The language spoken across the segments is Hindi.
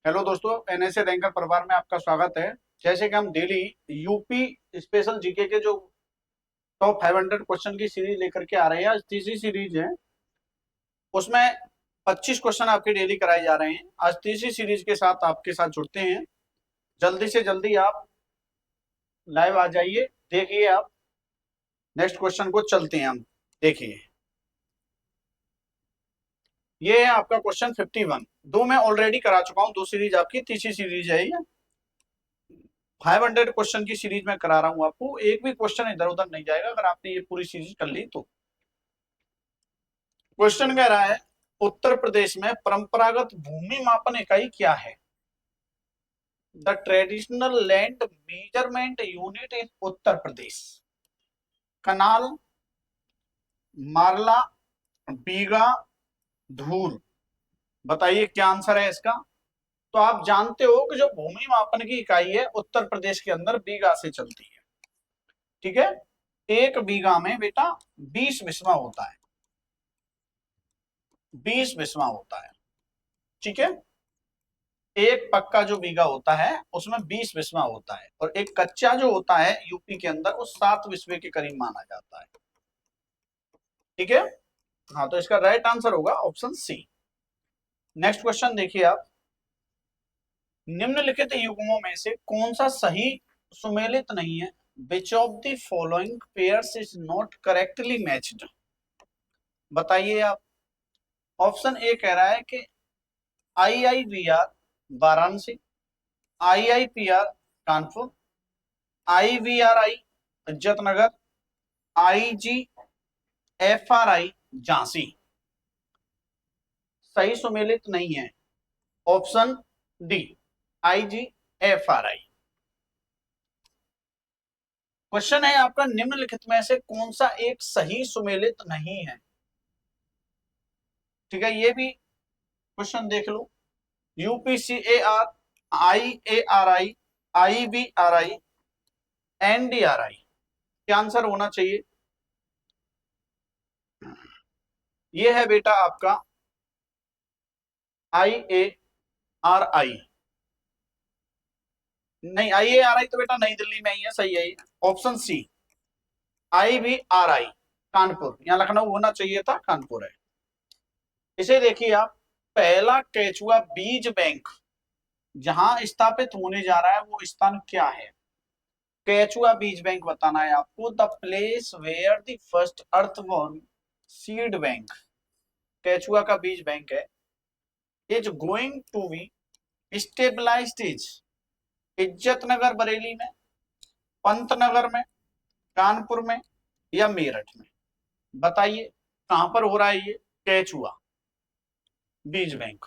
हेलो दोस्तों, एनएसए रैंकर परिवार में आपका स्वागत है। जैसे कि हम डेली यूपी स्पेशल जीके के जो टॉप 500 क्वेश्चन की सीरीज लेकर के आ रहे हैं, आज तीसरी सीरीज है। उसमें 25 क्वेश्चन आपके डेली कराए जा रहे हैं। आज तीसरी सीरीज के साथ आपके साथ जुड़ते हैं। जल्दी से जल्दी आप लाइव आ जाइए। देखिए, आप नेक्स्ट क्वेश्चन को चलते हैं हम। देखिए, ये है आपका क्वेश्चन 51। दो मैं ऑलरेडी करा चुका हूं, दो सीरीज आपकी, तीसरी सीरीज है ये। 500 क्वेश्चन की सीरीज में करा रहा हूं आपको। एक भी क्वेश्चन इधर उधर नहीं जाएगा अगर आपने ये पूरी सीरीज कर ली तो। क्वेश्चन कह रहा है, उत्तर प्रदेश में परंपरागत भूमि मापन इकाई क्या है? The traditional land measurement unit in Uttar Pradesh. Kanal, marla, bigha, धूर। बताइए क्या आंसर है इसका। तो आप जानते हो कि जो भूमि मापन की इकाई है उत्तर प्रदेश के अंदर बीघा से चलती है। ठीक है, एक बीघा में बेटा 20 बिस्वा होता है। 20 बिस्वा होता है। ठीक है, एक पक्का जो बीघा होता है उसमें 20 बिस्वा होता है, और एक कच्चा जो होता है यूपी के अंदर वो 7 बिस्वे के करीब माना जाता है। ठीक है, हाँ, तो इसका राइट आंसर होगा ऑप्शन सी। नेक्स्ट क्वेश्चन देखिए आप। निम्नलिखित युग्मों में से कौन सा सही सुमेलित नहीं है? विच of the following pairs is not correctly matched. बताइए आप। ऑप्शन ए कह रहा है कि IIVR Varanasi, IIPR Kanpur, IVRI Izzatnagar, IGFRI Jhansi. सही सुमेलित नहीं है ऑप्शन डी, IGFRI। क्वेश्चन है आपका, निम्नलिखित में से कौन सा एक सही सुमेलित नहीं है? ठीक है, ये भी क्वेश्चन देख लो। UPCAR, IARI, IBRI, NDRI। क्या आंसर होना चाहिए? ये है बेटा आपका IARI। नहीं, IARI तो बेटा नई दिल्ली में ही है, सही है। ऑप्शन सी IBRI कानपुर, यहाँ लखनऊ होना चाहिए था, कानपुर है। इसे देखिए आप। पहला केचुआ बीज बैंक जहां स्थापित होने जा रहा है वो स्थान क्या है? केचुआ बीज बैंक बताना है आपको। The place where the first earthworm seed bank, केचुआ का बीज बैंक है, is going to be stabilised is Izzatnagar Bareilly में, पंतनगर में, कानपुर में, या मेरठ में। बताइए कहां पर हो रहा है ये केचुआ बीज बैंक।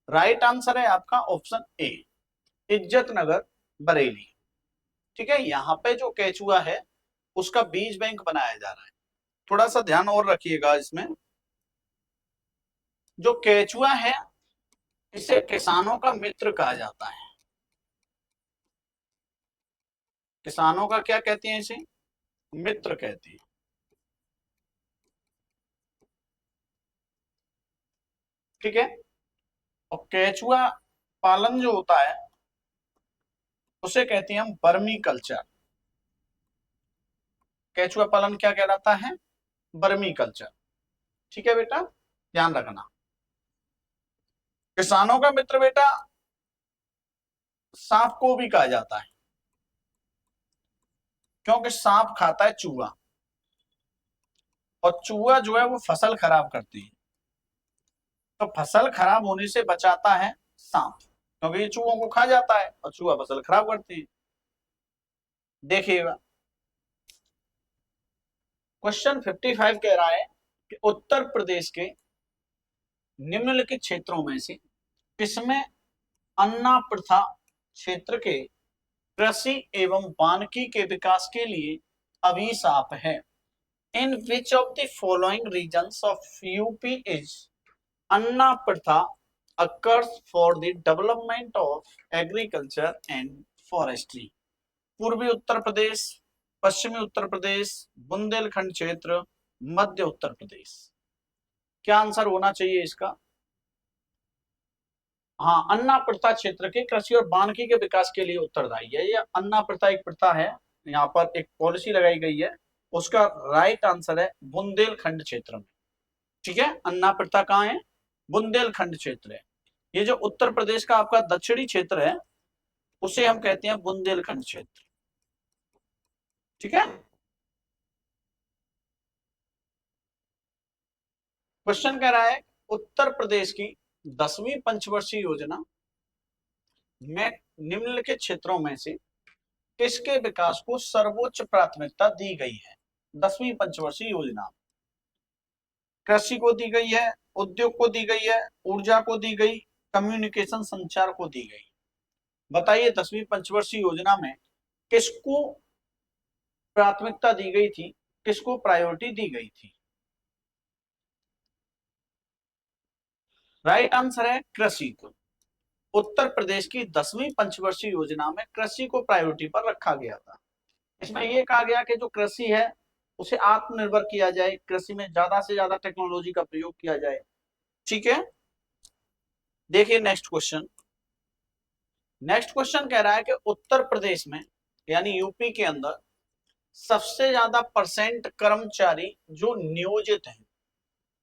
राइट आंसर है आपका ऑप्शन ए, इज्जतनगर बरेली। ठीक है, यहां पे जो केचुआ है उसका बीज बैंक बनाया जा रहा है। थोड़ा सा ध्यान और रखिएगा इसमें। जो केचुआ है इसे किसानों का मित्र कहा जाता है। किसानों का क्या कहते हैं इसे? मित्र कहते हैं। ठीक है, और केचुआ पालन जो होता है उसे कहते हैं हम बर्मी कल्चर। केचुआ पालन क्या कहलाता है? बर्मी कल्चर। ठीक है बेटा, ध्यान रखना। किसानों का मित्र बेटा सांप को भी कहा जाता है, क्योंकि सांप खाता है चूहा, और चूहा जो है वो फसल खराब करती है। तो फसल खराब होने से बचाता है सांप, क्योंकि ये चूहों को खा जाता है और चूहा फसल खराब करती है। देखिएगा, क्वेश्चन 55 कह रहा है कि उत्तर प्रदेश के निम्नलिखित क्षेत्रों में से किसमें अन्ना प्रथा क्षेत्र के कृषि एवं वानिकी के विकास के लिए अभिशाप है? In which of the following regions of UP is Anna pratha occurs for the development of agriculture and forestry? पूर्वी उत्तर प्रदेश, पश्चिमी उत्तर प्रदेश, बुंदेलखंड क्षेत्र, मध्य उत्तर प्रदेश। क्या आंसर होना चाहिए इसका? हाँ, अन्ना प्रथा क्षेत्र के कृषि और वानिकी के विकास के लिए उत्तरदायी है। ये अन्ना प्रथा एक प्रथा है, यहाँ पर एक पॉलिसी लगाई गई है। उसका राइट आंसर है बुंदेलखंड क्षेत्र में। ठीक है, अन्ना प्रथा कहाँ है? बुंदेलखंड क्षेत्र है। ये जो उत्तर प्रदेश का आपका दक्षिणी क्षेत्र है उसे हम कहते हैं बुंदेलखंड क्षेत्र। ठीक है, क्वेश्चन कह रहा है उत्तर प्रदेश की 10वीं पंचवर्षीय योजना में निम्नलिखित क्षेत्रों में से किसके विकास को सर्वोच्च प्राथमिकता दी गई है? 10वीं पंचवर्षीय योजना कृषि को दी गई है, उद्योग को दी गई है, ऊर्जा को दी गई, कम्युनिकेशन संचार को दी गई। बताइए 10वीं पंचवर्षीय योजना में किसको प्राथमिकता दी गई थी, किसको प्रायोरिटी दी गई थी? राइट आंसर है कृषि को। उत्तर प्रदेश की 10वीं पंचवर्षीय योजना में कृषि को प्रायोरिटी पर रखा गया था। इसमें यह कहा गया कि जो कृषि है उसे आत्मनिर्भर किया जाए, कृषि में ज्यादा से ज्यादा टेक्नोलॉजी का प्रयोग किया जाए। ठीक है, देखिए नेक्स्ट क्वेश्चन। नेक्स्ट क्वेश्चन कह रहा है कि उत्तर प्रदेश में यानी यूपी के अंदर सबसे ज्यादा परसेंट कर्मचारी जो नियोजित हैं,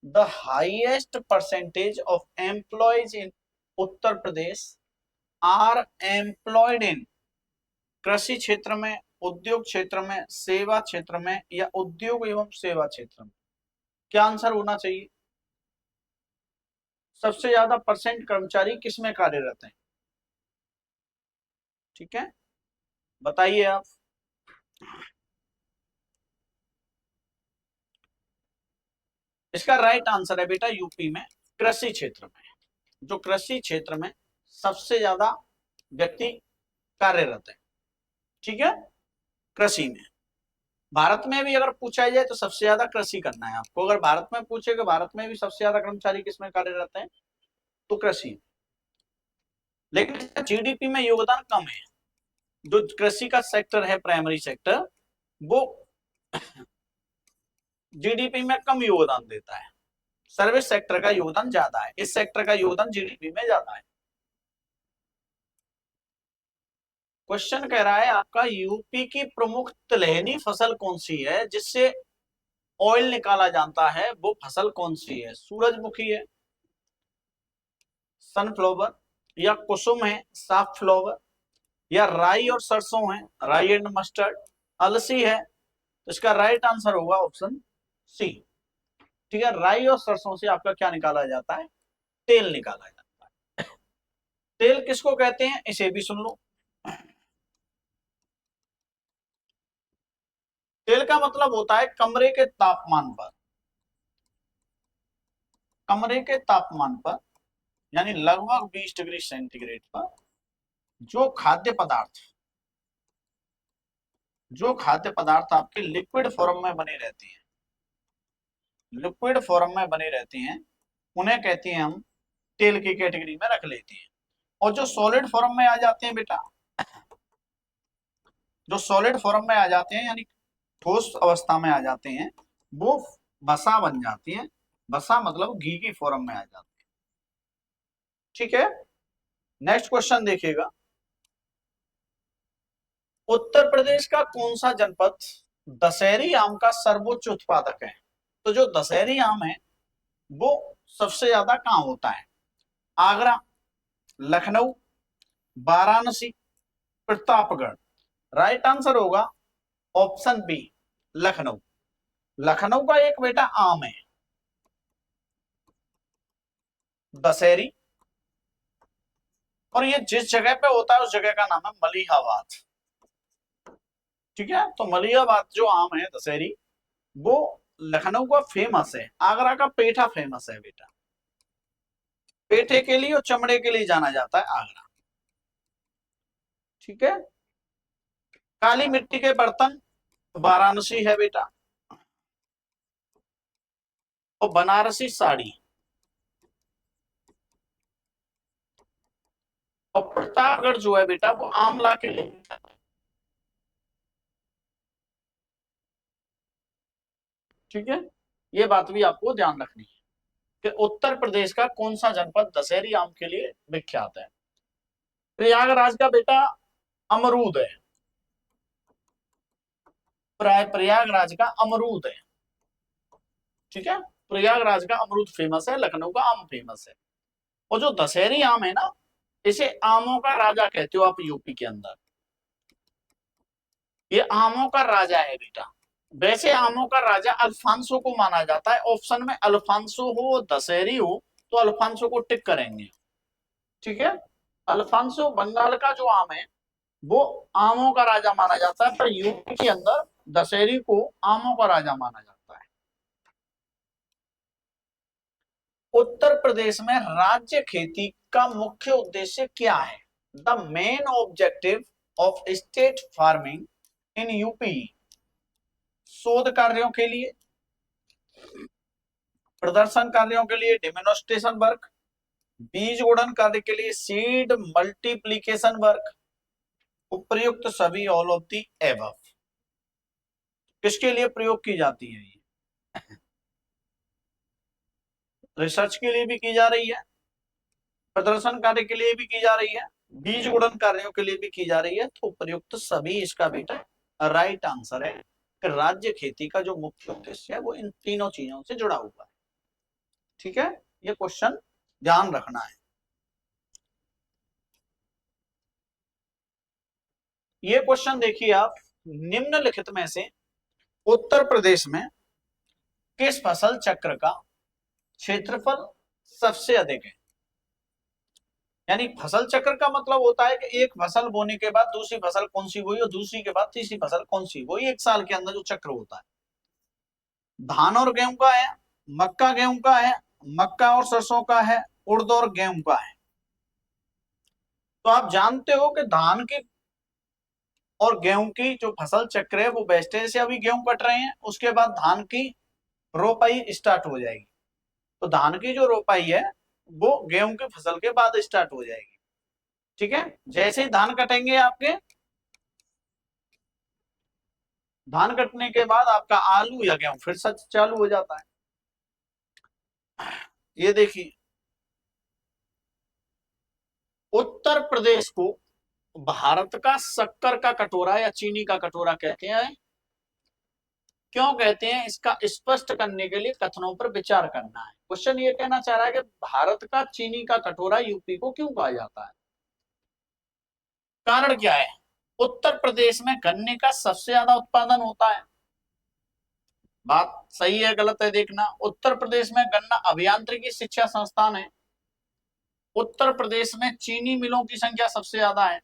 the highest percentage of employees in Uttar Pradesh are employed in कृषि क्षेत्र में, उद्योग क्षेत्र में, सेवा क्षेत्र में या उद्योग एवं सेवा क्षेत्र में? क्या आंसर होना चाहिए? सबसे ज्यादा परसेंट कर्मचारी किसमें कार्यरत हैं? ठीक है, बताइए आप। इसका राइट आंसर है बेटा यूपी में कृषि क्षेत्र में। जो कृषि क्षेत्र में सबसे ज्यादा व्यक्ति कार्यरत है। ठीक है, कृषि में। भारत में भी अगर पूछा जाए तो सबसे ज्यादा कृषि करना है आपको। अगर भारत में पूछे कि भारत में भी सबसे ज्यादा कर्मचारी किसमें कार्यरत हैं तो कृषि। लेकिन जीडीपी में योगदान कम है। जो कृषि का सेक्टर है, प्राइमरी सेक्टर, वो जीडीपी में कम योगदान देता है। सर्विस सेक्टर का योगदान ज्यादा है, इस सेक्टर का योगदान जीडीपी में ज्यादा है। क्वेश्चन कह रहा है आपका यूपी की प्रमुख तिलहनी फसल कौन सी है जिससे ऑयल निकाला जाता है, वो फसल कौन सी है? सूरजमुखी है, सनफ्लावर या कुसुम है, साफ्लावर या राई और सरसों है, राई एंड मस्टर्ड, अलसी है? तो इसका राइट आंसर होगा ऑप्शन सी। ठीक है, राई और सरसों से आपका क्या निकाला जाता है? तेल निकाला जाता है। तेल किसको कहते हैं इसे भी सुन लो। तेल का मतलब होता है कमरे के तापमान पर, कमरे के तापमान पर यानी लगभग 20 डिग्री सेंटीग्रेड पर जो खाद्य पदार्थ, जो खाद्य पदार्थ आपके लिक्विड फॉर्म में बने रहते हैं, लिक्विड फॉर्म में बने रहते हैं, उन्हें कहते हैं हम तेल की कैटेगरी में रख लेते हैं। और जो सॉलिड फॉर्म में आ जाते हैं बेटा, जो सॉलिड फॉर्म में आ जाते हैं यानी ठोस अवस्था में आ जाते हैं, वो वसा बन जाती है। वसा मतलब घी की फॉर्म में आ जाती है। ठीक है, नेक्स्ट क्वेश्चन देखिएगा। उत्तर प्रदेश का कौन सा जनपद दशहरी आम का सर्वोच्च उत्पादक है? तो जो दशहरी आम है वो सबसे ज्यादा कहां होता है? आगरा, लखनऊ, वाराणसी, प्रतापगढ़? राइट आंसर होगा ऑप्शन बी, लखनऊ। लखनऊ का एक बेटा आम है दशहरी, और ये जिस जगह पे होता है उस जगह का नाम है मलिहाबाद। ठीक है, तो मलिहाबाद जो आम है दशहरी, वो लखनऊ का फेमस है। आगरा का पेठा फेमस है बेटा, पेठे के लिए और चमड़े के लिए जाना जाता है आगरा। ठीक है, काली मिट्टी के बर्तन वाराणसी है बेटा, और बनारसी साड़ी और प्रतापगढ़ जो है बेटा वो आमला के लिए। ठीक है, ये बात भी आपको ध्यान रखनी है। कि उत्तर प्रदेश का कौन सा जनपद दशहरी आम के लिए विख्यात है? प्रयागराज का बेटा अमरूद है, प्रयागराज का अमरूद है, ठीक है। प्रयागराज का अमरूद फेमस है, लखनऊ का आम फेमस है। और जो दशहरी आम है ना, इसे आमों का राजा कहते हो आप यूपी के अंदर। ये आमों का राजा है बेटा। वैसे आमों का राजा अल्फांसो को माना जाता है। ऑप्शन में अल्फांसो हो दशहरी हो तो अल्फांसो को टिक करेंगे, ठीक है। अल्फांसो बंगाल का जो आम है वो आमों का राजा माना जाता है, पर यूपी के अंदर दशहरी को आमों का राजा माना जाता है। उत्तर प्रदेश में राज्य खेती का मुख्य उद्देश्य क्या है? The main objective of state farming in UP. शोध कार्यों के लिए, प्रदर्शन कार्यों के लिए डेमोन्स्ट्रेशन वर्क, बीज गुणन कार्य के लिए सीड मल्टीप्लिकेशन वर्क, उपयुक्त सभी ऑल ऑफ दी एबव। किसके लिए प्रयोग की जाती है ये? रिसर्च के लिए भी की जा रही है, प्रदर्शन कार्य के लिए भी की जा रही है, बीज गुणन कार्यों के लिए भी की जा रही है। तो प्रयुक्त सभी इसका बेटा राइट आंसर है कि राज्य खेती का जो मुख्य उद्देश्य है वो इन तीनों चीजों से जुड़ा हुआ है, ठीक है। ये क्वेश्चन ध्यान रखना है। ये क्वेश्चन देखिए आप, निम्नलिखित में से उत्तर प्रदेश में किस फसल चक्र का क्षेत्रफल सबसे अधिक है? यानी फसल चक्र का मतलब होता है कि एक फसल बोने के बाद दूसरी फसल कौन सी बोई और दूसरी के बाद तीसरी फसल कौन सी बोई, एक साल के अंदर जो चक्र होता है। धान और गेहूं का है, मक्का गेहूं का है, मक्का और सरसों का है, उड़द और गेहूं का है। तो आप जानते हो कि धान की और गेहूं की जो फसल चक्र है वो वेस्टेज से अभी गेहूं कट रहे हैं, उसके बाद धान की रोपाई स्टार्ट हो जाएगी। तो धान की जो रोपाई है वो गेहूं की फसल के बाद स्टार्ट हो जाएगी, ठीक है। जैसे ही धान कटेंगे आपके, धान कटने के बाद आपका आलू या गेहूं फिर सच चालू हो जाता है। ये देखिए, उत्तर प्रदेश को भारत का शक्कर का कटोरा या चीनी का कटोरा कहते हैं। क्यों कहते हैं, इसका स्पष्ट करने के लिए कथनों पर विचार करना है। क्वेश्चन ये कहना चाह रहा है कि भारत का चीनी का कटोरा यूपी को क्यों कहा जाता है? कारण क्या है? उत्तर प्रदेश में गन्ने का सबसे ज्यादा उत्पादन होता है। बात सही है गलत है देखना। उत्तर प्रदेश में गन्ना अभियांत्रिकी शिक्षा संस्थान है। उत्तर प्रदेश में चीनी मिलों की संख्या सबसे ज्यादा है।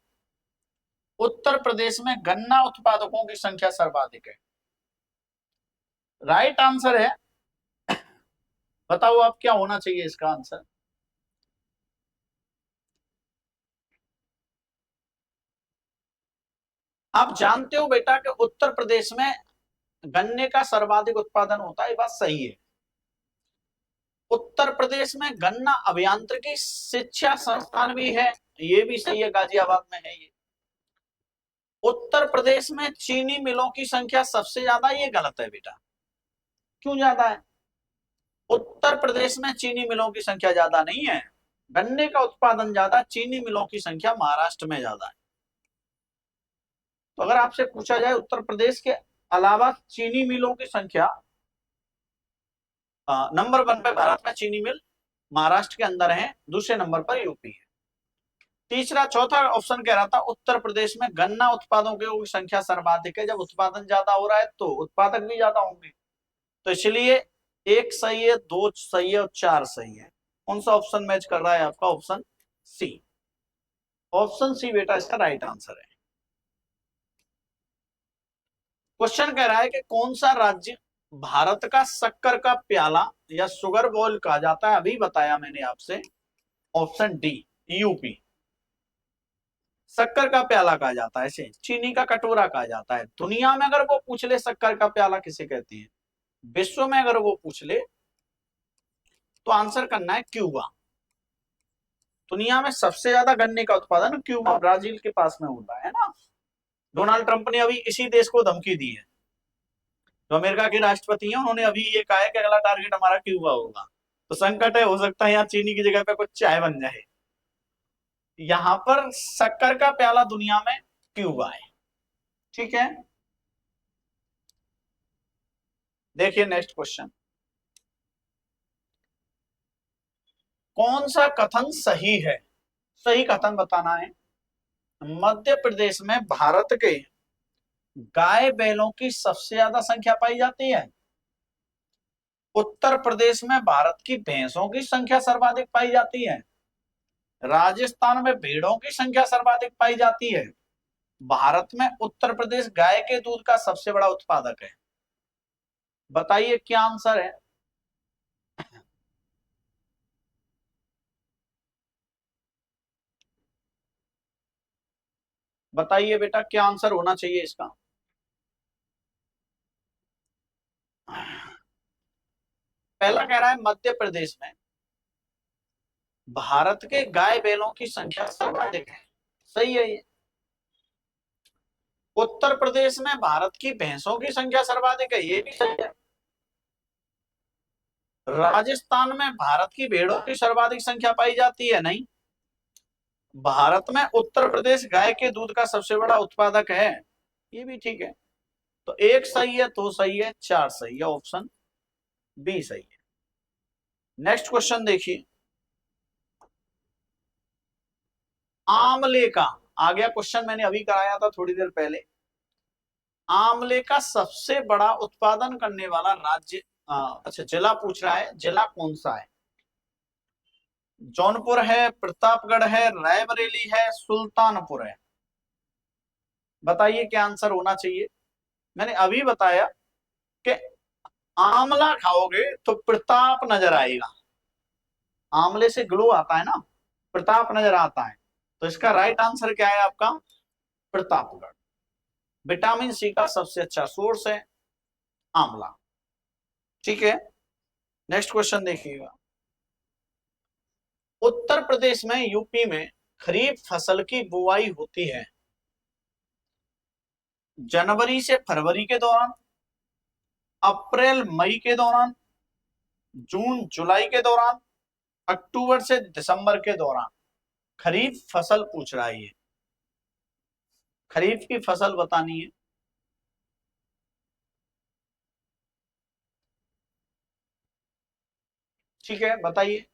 उत्तर प्रदेश में गन्ना उत्पादकों की संख्या सर्वाधिक है। राइट आंसर है। बताओ आप क्या होना चाहिए इसका आंसर? आप जानते हो बेटा कि उत्तर प्रदेश में गन्ने का सर्वाधिक उत्पादन होता है, ये बात सही है। उत्तर प्रदेश में गन्ना अभियांत्रिकी शिक्षा संस्थान भी है, ये भी सही है, गाजियाबाद में है ये। उत्तर प्रदेश में चीनी मिलों की संख्या सबसे ज्यादा, ये गलत है बेटा। क्यों ज्यादा है? उत्तर प्रदेश में चीनी मिलों की संख्या ज्यादा नहीं है, गन्ने का उत्पादन ज्यादा, चीनी मिलों की संख्या महाराष्ट्र में ज्यादा है। तो अगर आपसे पूछा जाए उत्तर प्रदेश के अलावा चीनी मिलों की संख्या, नंबर 1 पे भारत में चीनी मिल महाराष्ट्र के अंदर है, दूसरे नंबर पर यूपी है। तीसरा चौथा ऑप्शन कह रहा था उत्तर प्रदेश में गन्ना उत्पादकों की संख्या सर्वाधिक है। जब उत्पादन ज्यादा हो रहा है तो उत्पादक भी ज्यादा होंगे, तो इसलिए 1 सही है, 2 सही है और 4 सही है। कौन सा ऑप्शन मैच कर रहा है आपका? Option C. ऑप्शन सी बेटा इसका राइट आंसर है। क्वेश्चन कह रहा है कि कौन सा राज्य भारत का शक्कर का प्याला या शुगर बॉल कहा जाता है? अभी बताया मैंने आपसे, ऑप्शन डी यूपी। शक्कर का प्याला कहा जाता है इसे, चीनी का कटोरा कहा जाता है। दुनिया में अगर वो पूछ ले शक्कर का प्याला किसे कहते हैं, विश्व में अगर वो पूछ ले तो आंसर करना है क्यूबा। दुनिया में सबसे ज्यादा गन्ने का उत्पादन क्यूबा, ब्राजील के पास में होता है ना। डोनाल्ड ट्रंप ने अभी इसी देश को धमकी दी है, जो अमेरिका के राष्ट्रपति हैं, उन्होंने अभी ये कहा है कि अगला टारगेट हमारा क्यूबा होगा। तो संकट है, हो सकता है यहाँ चीनी की जगह पे कुछ चाय बन जाए। यहां पर शक्कर का प्याला दुनिया में क्यूबा है। ठीक है, देखिए नेक्स्ट क्वेश्चन। कौन सा कथन सही है? सही कथन बताना है। मध्य प्रदेश में भारत के गाय बैलों की सबसे ज्यादा संख्या पाई जाती है। उत्तर प्रदेश में भारत की भैंसों की संख्या सर्वाधिक पाई जाती है। राजस्थान में भेड़ों की संख्या सर्वाधिक पाई जाती है। भारत में उत्तर प्रदेश गाय के दूध का सबसे बड़ा उत्पादक है। बताइए क्या आंसर है? बताइए बेटा क्या आंसर होना चाहिए इसका? पहला कह रहा है मध्य प्रदेश में भारत के गाय बैलों की संख्या सर्वाधिक है। सही है ये। उत्तर प्रदेश में भारत की भैंसों की संख्या सर्वाधिक है, ये भी सही है। राजस्थान में भारत की भेड़ों की सर्वाधिक संख्या पाई जाती है, नहीं। भारत में उत्तर प्रदेश गाय के दूध का सबसे बड़ा उत्पादक है, ये भी ठीक है। तो एक सही है, दो सही है, चार सही है, ऑप्शन बी सही है। नेक्स्ट क्वेश्चन देखिए। आमले का आ गया क्वेश्चन, मैंने अभी कराया था थोड़ी देर पहले। आमले का सबसे बड़ा उत्पादन करने वाला राज्य, अच्छा जिला पूछ रहा है, जिला कौन सा है? जौनपुर है, प्रतापगढ़ है, रायबरेली है, सुल्तानपुर है। बताइए क्या आंसर होना चाहिए? मैंने अभी बताया कि आंवला खाओगे तो प्रताप नजर आएगा। आंवले से ग्लो आता है ना, प्रताप नजर आता है। तो इसका राइट आंसर क्या है आपका? प्रतापगढ़। विटामिन सी का सबसे अच्छा सोर्स है आंवला। ठीक है, नेक्स्ट क्वेश्चन देखिएगा। उत्तर प्रदेश में, यूपी में खरीफ फसल की बुआई होती है जनवरी से फरवरी के दौरान, अप्रैल मई के दौरान, जून जुलाई के दौरान, अक्टूबर से दिसंबर के दौरान। खरीफ फसल पूछ रहा है ये, खरीफ की फसल बतानी है। ठीक है, बताइए।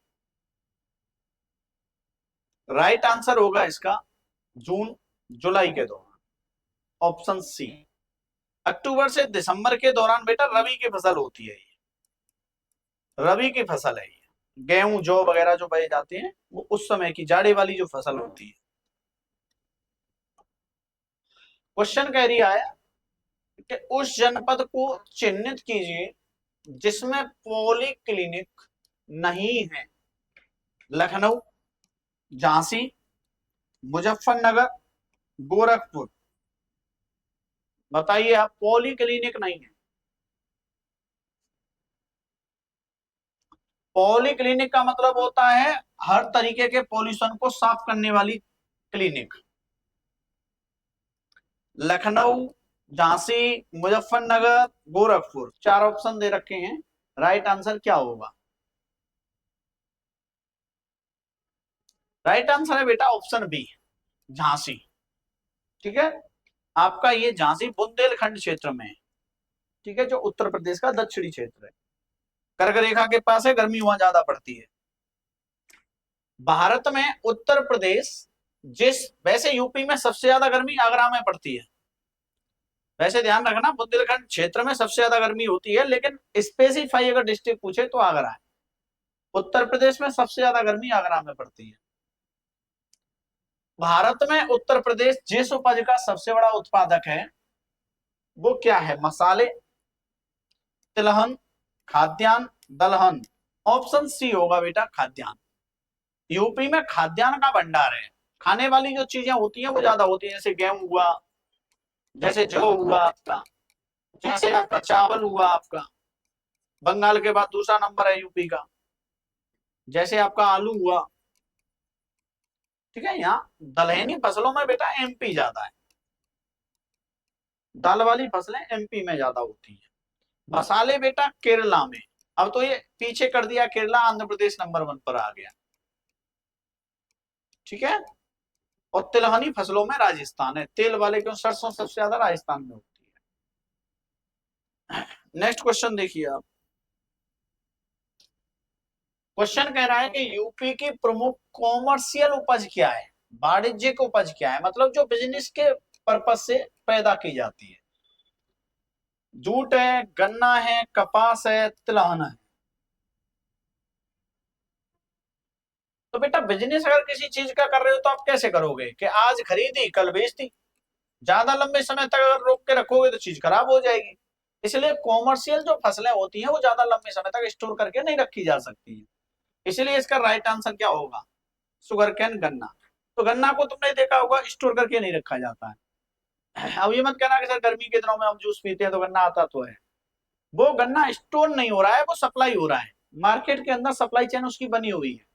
राइट आंसर होगा इसका जून जुलाई के दौरान, ऑप्शन सी। अक्टूबर से दिसंबर के दौरान बेटा रबी की फसल होती है ये, रबी की फसल है ये। गेहूं जौ वगैरह जो बोए जाते हैं वो उस समय की जाड़े वाली जो फसल होती है। क्वेश्चन कह रही है कि उस जनपद को चिन्हित कीजिए जिसमें पॉली क्लिनिक नहीं है। लखनऊ, झांसी, मुजफ्फरनगर, गोरखपुर। बताइए आप, पॉली क्लिनिक नहीं है। पॉली क्लिनिक का मतलब होता है हर तरीके के पॉल्यूशन को साफ करने वाली क्लिनिक। लखनऊ, झांसी, मुजफ्फरनगर, गोरखपुर, चार ऑप्शन दे रखे हैं। राइट आंसर क्या होगा? राइट आंसर है बेटा ऑप्शन बी, झांसी। ठीक है, आपका ये झांसी बुंदेलखंड क्षेत्र में है। ठीक है, जो उत्तर प्रदेश का दक्षिणी क्षेत्र है, कर्क रेखा के पास है, गर्मी वहां ज्यादा पड़ती है। भारत में उत्तर प्रदेश, जिस वैसे यूपी में सबसे ज्यादा गर्मी आगरा में पड़ती है। वैसे ध्यान रखना बुंदेलखंड क्षेत्र में सबसे ज्यादा गर्मी होती है, लेकिन स्पेसिफाई अगर डिस्ट्रिक्ट पूछे तो आगरा है। उत्तर प्रदेश में सबसे ज्यादा गर्मी आगरा में पड़ती है। भारत में उत्तर प्रदेश जिस उपज का सबसे बड़ा उत्पादक है वो क्या है? मसाले, तिलहन, खाद्यान्न, दलहन। ऑप्शन सी होगा बेटा खाद्यान्न। यूपी में खाद्यान्न का भंडार है, खाने वाली जो चीजें होती हैं वो ज्यादा होती है, जैसे गेहूं हुआ, जैसे जौ हुआ आपका, जैसे आपका चावल हुआ आपका, बंगाल के बाद दूसरा नंबर है यूपी का, जैसे आपका आलू हुआ। ठीक है, यहाँ दलहनी फसलों में बेटा एमपी ज्यादा है, दाल वाली फसलें एमपी में ज्यादा होती है। मसाले बेटा केरला में, अब तो ये पीछे कर दिया, केरला आंध्र प्रदेश नंबर 1 पर आ गया। ठीक है, और तिलहनी फसलों में राजस्थान है। तेल वाले क्यों, सरसों सबसे ज्यादा राजस्थान में होती है। नेक्स्ट क्वेश्चन देखिए आप। क्वेश्चन कह रहा है कि यूपी की प्रमुख कॉमर्शियल उपज क्या है, वाणिज्यिक उपज क्या है, मतलब जो बिजनेस के पर्पज से पैदा की जाती है। जूट है, गन्ना है, कपास है, तिलहन है। तो बेटा बिजनेस अगर किसी चीज का कर रहे हो तो आप कैसे करोगे कि आज खरीदी कल बेच दी। ज्यादा लंबे समय तक अगर रोक के रखोगे तो चीज खराब हो जाएगी। इसलिए कॉमर्शियल जो फसलें होती हैं वो ज्यादा लंबे समय तक स्टोर करके नहीं रखी जा सकती है। इसलिए इसका राइट आंसर क्या होगा, शुगर कैन, गन्ना। तो गन्ना को तुमने देखा होगा स्टोर करके नहीं रखा जाता है। अब ये मत कहना कि सर गर्मी के दिनों में हम जूस पीते हैं तो गन्ना आता तो है। वो गन्ना स्टोर नहीं हो रहा है, वो सप्लाई हो रहा है, मार्केट के अंदर सप्लाई चेन उसकी बनी हुई है।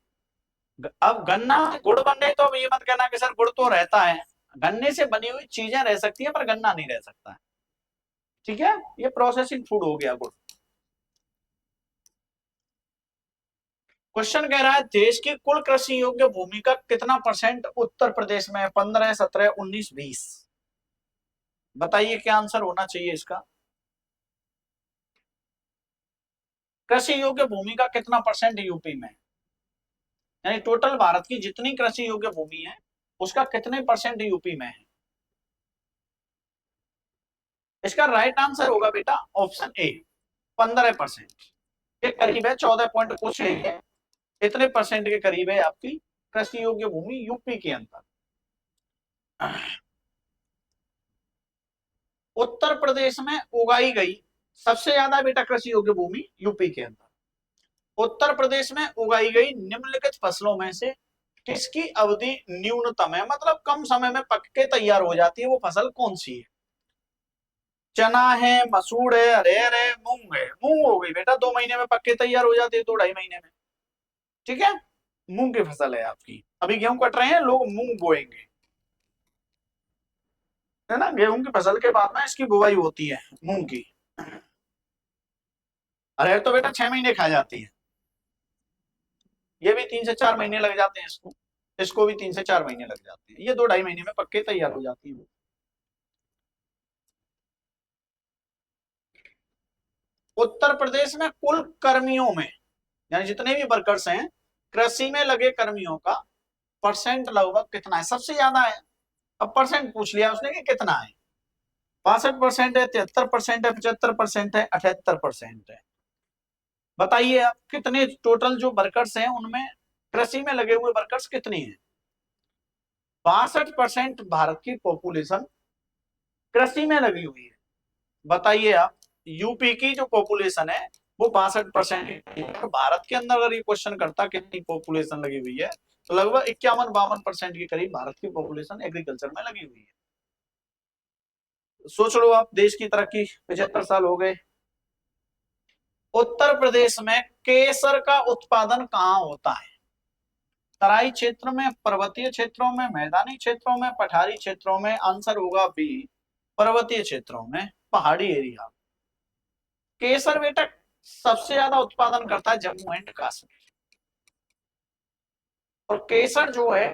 अब गन्ना गुड़ बन रहे, तो अब ये मत कहना कि सर गुड़ तो रहता है। गन्ने से बनी हुई चीजें रह सकती है पर गन्ना नहीं रह सकता है। ठीक है, ये प्रोसेसिंग फूड हो गया गुड़। क्वेश्चन कह रहा है देश की कुल कृषि योग्य भूमि का कितना परसेंट उत्तर प्रदेश में है, 15, 17, 19, 20। बताइए क्या आंसर होना चाहिए इसका। कृषि योग्य भूमि का कितना परसेंट यूपी में, यानी टोटल भारत की जितनी कृषि योग्य भूमि है उसका कितने परसेंट यूपी में है। इसका राइट आंसर होगा बेटा ऑप्शन ए, 15% के करीब है। 14 पॉइंट कुछ है, इतने परसेंट के करीब है आपकी कृषि योग्य भूमि यूपी के अंदर। उत्तर प्रदेश में उगाई गई सबसे ज्यादा बेटा कृषि योग्य भूमि यूपी के अंदर। उत्तर प्रदेश में उगाई गई निम्नलिखित फसलों में से किसकी अवधि न्यूनतम है, मतलब कम समय में पक के तैयार हो जाती है, वो फसल कौन सी है। चना है, मसूर है, अरहर है, मूंग है। मूंग हो गई बेटा 2 महीने में पक के तैयार हो जाती है, 2-2.5 महीने में। ठीक है, मूंग की फसल है आपकी। अभी गेहूं कट रहे हैं, लोग मूंग बोएंगे, है ना। गेहूं की फसल के बाद में इसकी बुवाई होती है मूंग की। अरहर तो बेटा 6 महीने खा जाती है, ये भी 3 से 4 महीने लग जाते हैं इसको। इसको भी 3 से 4 महीने लग जाते हैं, ये 2-2.5 महीने में पक्के तैयार हो जाती है। उत्तर प्रदेश में कुल कर्मियों में, यानी जितने भी वर्कर्स हैं कृषि में लगे कर्मियों का परसेंट लगभग कितना है, सबसे ज्यादा है। अब परसेंट पूछ लिया उसने कि कितना है, 62% है, 73% है, 75% है, 78% है। बताइए आप कितने टोटल जो वर्कर्स हैं उनमें कृषि में लगे हुए वर्कर्स कितनी है। 62% भारत की पॉपुलेशन कृषि में लगी हुई है। बताइए आप यूपी की जो पॉपुलेशन है वो 62%। भारत के अंदर अगर ये क्वेश्चन करता कितनी पॉपुलेशन लगी हुई है, तो लगभग 51-52% के करीब भारत की पॉपुलेशन एग्रीकल्चर में लगी हुई है। सोच लो आप, देश की तरक्की 75 साल हो गए। उत्तर प्रदेश में केसर का उत्पादन कहाँ होता है, तराई क्षेत्र में, पर्वतीय क्षेत्रों में, मैदानी क्षेत्रों में, पठारी क्षेत्रों में। आंसर होगा बी, पर्वतीय क्षेत्रों में, पहाड़ी एरिया। केसर बेटा सबसे ज्यादा उत्पादन करता है जम्मू एंड कश्मीर। और केसर जो है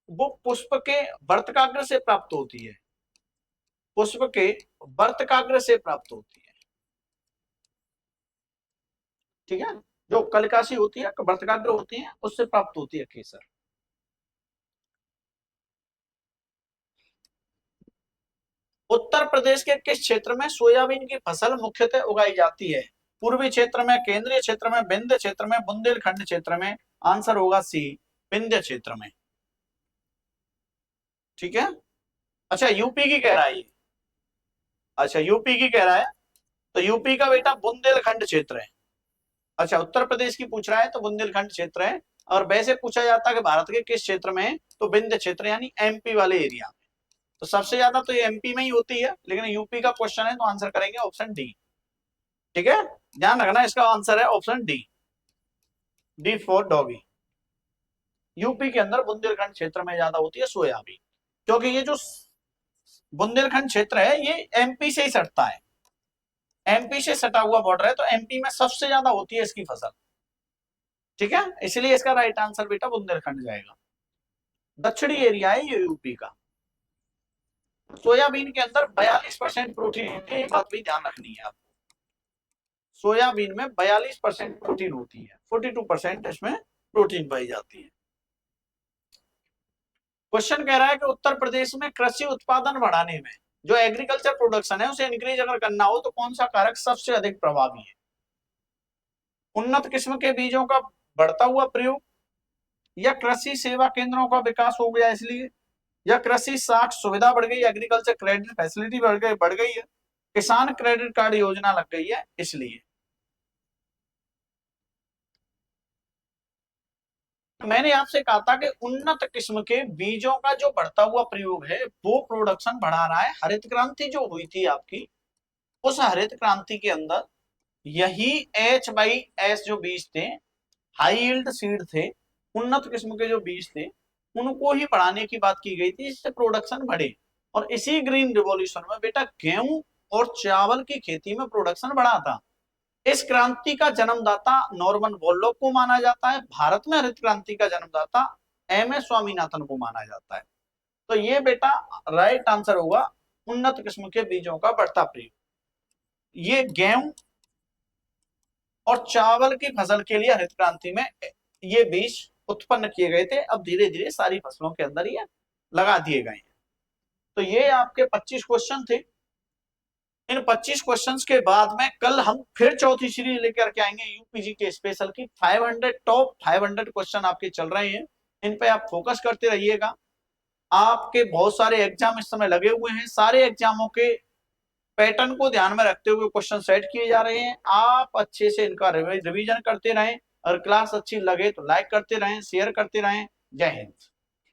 वो पुष्प के वर्तकाग्र से प्राप्त होती है, पुष्प के वर्तकाग्र से प्राप्त होती है। ठीक है, जो कलिकाशी होती है, वर्तकाग्र होती है, उससे प्राप्त होती है केसर। उत्तर प्रदेश के किस क्षेत्र में सोयाबीन की फसल मुख्यतः उगाई जाती है, पूर्वी क्षेत्र में, केंद्रीय क्षेत्र में, विंध्य क्षेत्र में, बुंदेलखंड क्षेत्र में। आंसर होगा सी, विंध्य क्षेत्र में। ठीक है, अच्छा यूपी की कह रहा है ये, अच्छा यूपी की कह रहा है, तो यूपी का बेटा बुंदेलखंड क्षेत्र है। अच्छा उत्तर प्रदेश की पूछ रहा है तो बुंदेलखंड क्षेत्र है। और वैसे पूछा जाता है कि भारत के किस क्षेत्र में है, तो विंध्य क्षेत्र यानी एमपी वाले एरिया में। तो सबसे ज्यादा तो ये एमपी में ही होती है, लेकिन यूपी का क्वेश्चन है तो आंसर करेंगे ऑप्शन डी। ठीक है, ध्यान रखना इसका आंसर है option D, D for doggy. UP के अंदर बुंदेलखंड क्षेत्र में ज्यादा होती है सोयाबीन, क्योंकि ये जो बुंदेलखंड क्षेत्र है ये एमपी से ही सटता है। एमपी से सटा हुआ बॉर्डर है, तो एमपी में सबसे ज्यादा होती है इसकी फसल, ठीक है, इसलिए इसका राइट आंसर बेटा बुंदेलखंड जाएगा। दक्षिणी एरिया है ये यूपी का। सोयाबीन के अंदर 42% प्रोटीन होती है, ये बात भी ध्यान रखनी है आपको। सोयाबीन में 42% प्रोटीन होती है, 42% इसमें प्रोटीन पाई जाती है। क्वेश्चन कह रहा है कि उत्तर प्रदेश में कृषि उत्पादन बढ़ाने में जो एग्रीकल्चर प्रोडक्शन है उसे इंक्रीज अगर करना हो तो कौन सा कारक सबसे अधिक प्रभावी है? उन्नत किस्म के बीजों का बढ़ता हुआ प्रयोग, या कृषि सेवा केंद्रों का विकास हो गया इसलिए, या कृषि साख सुविधा बढ़ गई, एग्रीकल्चर क्रेडिट फैसिलिटी बढ़ गई है, किसान क्रेडिट कार्ड योजना लग गई है इसलिए। मैंने आपसे कहा था कि उन्नत किस्म के बीजों का जो बढ़ता हुआ प्रयोग है वो प्रोडक्शन बढ़ा रहा है। हरित क्रांति जो हुई थी आपकी, उस हरित क्रांति के अंदर यही H/S जो बीज थे, हाई यील्ड सीड थे, उन्नत किस्म के जो बीज थे उनको ही बढ़ाने की बात की गई थी, जिससे प्रोडक्शन बढ़े। और इसी ग्रीन रिवॉल्यूशन में बेटा गेहूं और चावल की खेती में प्रोडक्शन बढ़ा था। इस क्रांति का जन्मदाता नॉर्मन बोरलॉग को माना जाता है। भारत में हरित क्रांति का जन्मदाता MS स्वामीनाथन को माना जाता है। तो ये बेटा राइट आंसर होगा उन्नत किस्म के बीजों का बढ़ता प्रयोग। ये गेहूं और चावल की फसल के लिए हरित क्रांति में ये बीज उत्पन्न किए गए थे। अब धीरे धीरे सारी फसलों के अंदर ये लगा दिए गए हैं। तो ये आपके 25 क्वेश्चन थे। इन 25 क्वेश्चंस के बाद में कल हम फिर चौथी सीरीज लेकर के आएंगे यूपीजी के स्पेशल की। 500 टॉप 500 क्वेश्चन आपके चल रहे हैं, इन पे आप फोकस करते रहिएगा। आपके बहुत सारे एग्जाम इस समय लगे हुए हैं, सारे एग्जामों के पैटर्न को ध्यान में रखते हुए क्वेश्चन सेट किए जा रहे हैं। आप अच्छे से इनका रिवीजन करते रहें। अगर क्लास अच्छी लगे तो लाइक करते रहें, शेयर करते रहें। जय हिंद।